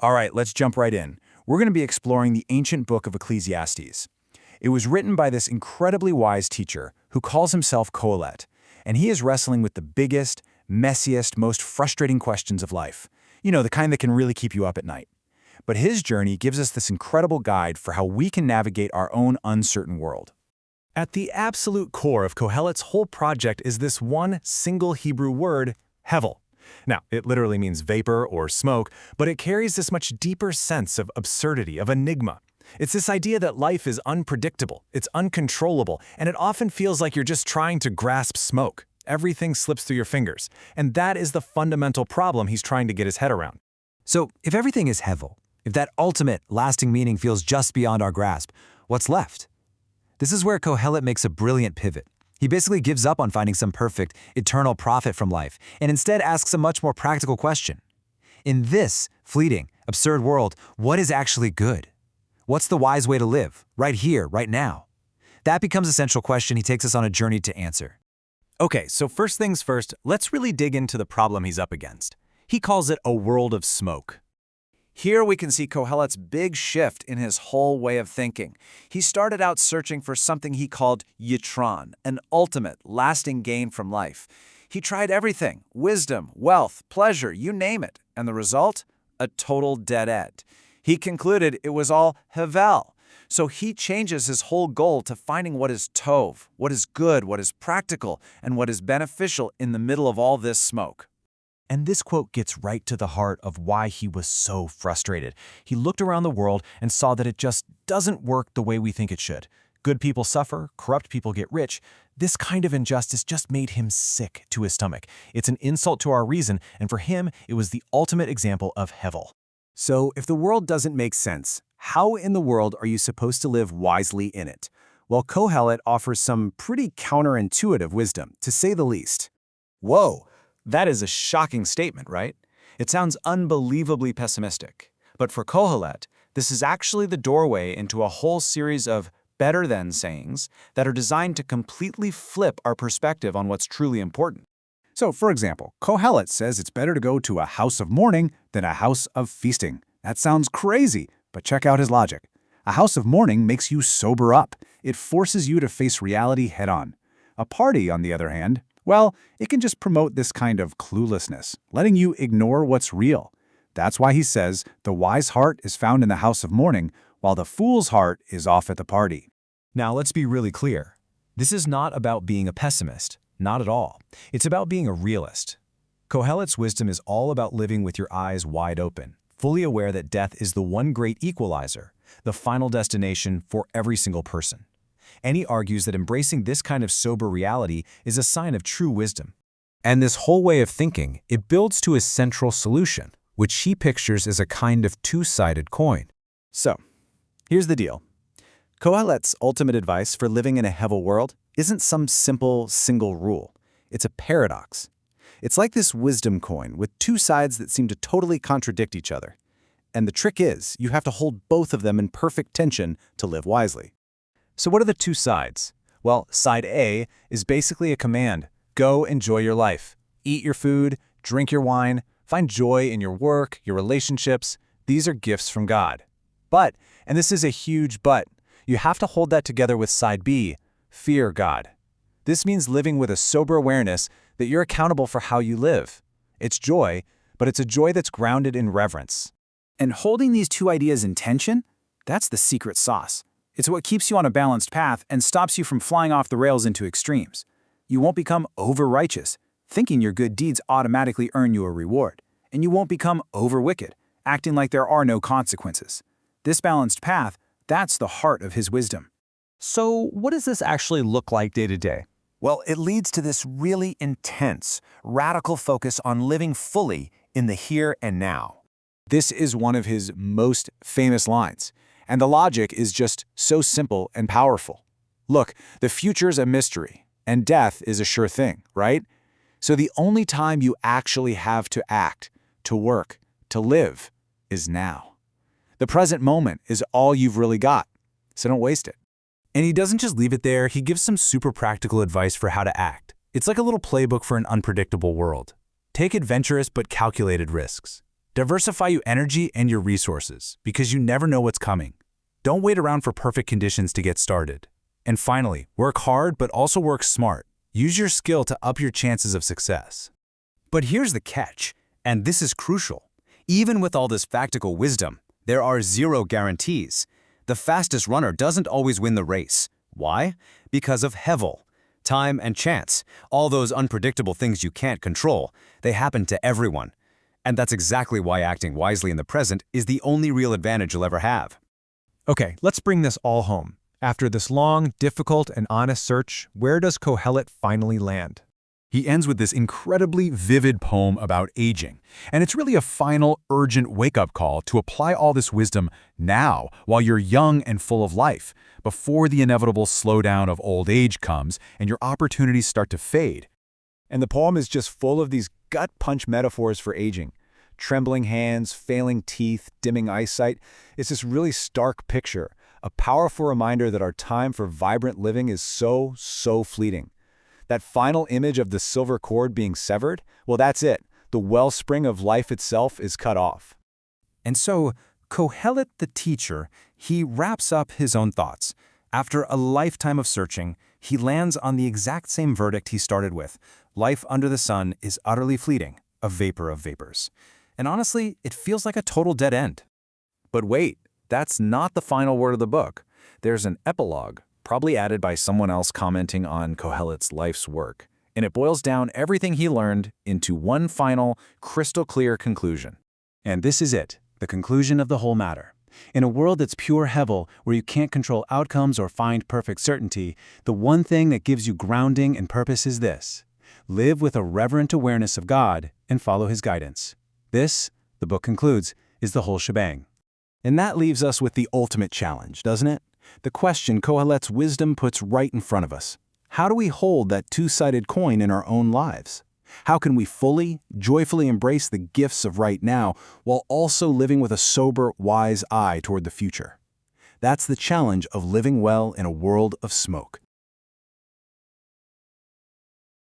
All right, let's jump right in. We're going to be exploring the ancient book of Ecclesiastes. It was written by this incredibly wise teacher who calls himself Kohelet, and he is wrestling with the biggest, messiest, most frustrating questions of life. You know, the kind that can really keep you up at night. But his journey gives us this incredible guide for how we can navigate our own uncertain world. At the absolute core of Kohelet's whole project is this one single Hebrew word, hevel. Now, it literally means vapor or smoke, but it carries this much deeper sense of absurdity, of enigma. It's this idea that life is unpredictable, it's uncontrollable, and it often feels like you're just trying to grasp smoke. Everything slips through your fingers, and that is the fundamental problem he's trying to get his head around. So, if everything is hevel, if that ultimate, lasting meaning feels just beyond our grasp, what's left? This is where Kohelet makes a brilliant pivot. He basically gives up on finding some perfect, eternal profit from life, and instead asks a much more practical question. In this fleeting, absurd world, what is actually good? What's the wise way to live, right here, right now? That becomes a central question he takes us on a journey to answer. Okay, so first things first, let's really dig into the problem he's up against. He calls it a world of smoke. Here we can see Kohelet's big shift in his whole way of thinking. He started out searching for something he called yitron, an ultimate, lasting gain from life. He tried everything, wisdom, wealth, pleasure, you name it, and the result? A total dead end. He concluded it was all hevel. So he changes his whole goal to finding what is tov, what is good, what is practical, and what is beneficial in the middle of all this smoke. And this quote gets right to the heart of why he was so frustrated. He looked around the world and saw that it just doesn't work the way we think it should. Good people suffer, corrupt people get rich. This kind of injustice just made him sick to his stomach. It's an insult to our reason, and for him, it was the ultimate example of hevel. So, if the world doesn't make sense, how in the world are you supposed to live wisely in it? Well, Kohelet offers some pretty counterintuitive wisdom, to say the least. Whoa! That is a shocking statement, right? It sounds unbelievably pessimistic. But for Kohelet, this is actually the doorway into a whole series of better-than sayings that are designed to completely flip our perspective on what's truly important. So, for example, Kohelet says it's better to go to a house of mourning than a house of feasting. That sounds crazy, but check out his logic. A house of mourning makes you sober up. It forces you to face reality head-on. A party, on the other hand, well, it can just promote this kind of cluelessness, letting you ignore what's real. That's why he says the wise heart is found in the house of mourning, while the fool's heart is off at the party. Now, let's be really clear. This is not about being a pessimist. Not at all. It's about being a realist. Kohelet's wisdom is all about living with your eyes wide open, fully aware that death is the one great equalizer, the final destination for every single person. And he argues that embracing this kind of sober reality is a sign of true wisdom. And this whole way of thinking, it builds to a central solution, which he pictures as a kind of two-sided coin. So, here's the deal. Kohelet's ultimate advice for living in a hevel world isn't some simple, single rule. It's a paradox. It's like this wisdom coin with two sides that seem to totally contradict each other. And the trick is, you have to hold both of them in perfect tension to live wisely. So what are the two sides? Well, side A is basically a command. Go enjoy your life. Eat your food, drink your wine, find joy in your work, your relationships. These are gifts from God. But, and this is a huge but, you have to hold that together with side B, fear God. This means living with a sober awareness that you're accountable for how you live. It's joy, but it's a joy that's grounded in reverence. And holding these two ideas in tension, that's the secret sauce. It's what keeps you on a balanced path and stops you from flying off the rails into extremes. You won't become over-righteous, thinking your good deeds automatically earn you a reward. And you won't become over-wicked, acting like there are no consequences. This balanced path, that's the heart of his wisdom. So what does this actually look like day to day? Well, it leads to this really intense, radical focus on living fully in the here and now. This is one of his most famous lines. And the logic is just so simple and powerful. Look, the future's a mystery, and death is a sure thing, right? So the only time you actually have to act, to work, to live, is now. The present moment is all you've really got, so don't waste it. And he doesn't just leave it there, he gives some super practical advice for how to act. It's like a little playbook for an unpredictable world. Take adventurous but calculated risks. Diversify your energy and your resources, because you never know what's coming. Don't wait around for perfect conditions to get started. And finally, work hard but also work smart. Use your skill to up your chances of success. But here's the catch, and this is crucial. Even with all this practical wisdom, there are zero guarantees. The fastest runner doesn't always win the race. Why? Because of hevel, time and chance. All those unpredictable things you can't control, they happen to everyone. And that's exactly why acting wisely in the present is the only real advantage you'll ever have. Okay, let's bring this all home. After this long, difficult, and honest search, where does Kohelet finally land? He ends with this incredibly vivid poem about aging, and it's really a final, urgent wake-up call to apply all this wisdom now, while you're young and full of life, before the inevitable slowdown of old age comes and your opportunities start to fade. And the poem is just full of these gut-punch metaphors for aging. Trembling hands, failing teeth, dimming eyesight. It's this really stark picture, a powerful reminder that our time for vibrant living is so fleeting. That final image of the silver cord being severed, well, that's it. The wellspring of life itself is cut off. And so, Kohelet the teacher, he wraps up his own thoughts. After a lifetime of searching, he lands on the exact same verdict he started with. Life under the sun is utterly fleeting, a vapor of vapors. And honestly, it feels like a total dead end. But wait, that's not the final word of the book. There's an epilogue, probably added by someone else commenting on Kohelet's life's work. And it boils down everything he learned into one final, crystal-clear conclusion. And this is it, the conclusion of the whole matter. In a world that's pure hevel, where you can't control outcomes or find perfect certainty, the one thing that gives you grounding and purpose is this: live with a reverent awareness of God and follow His guidance. This, the book concludes, is the whole shebang. And that leaves us with the ultimate challenge, doesn't it? The question Kohelet's wisdom puts right in front of us. How do we hold that two-sided coin in our own lives? How can we fully, joyfully embrace the gifts of right now while also living with a sober, wise eye toward the future? That's the challenge of living well in a world of smoke.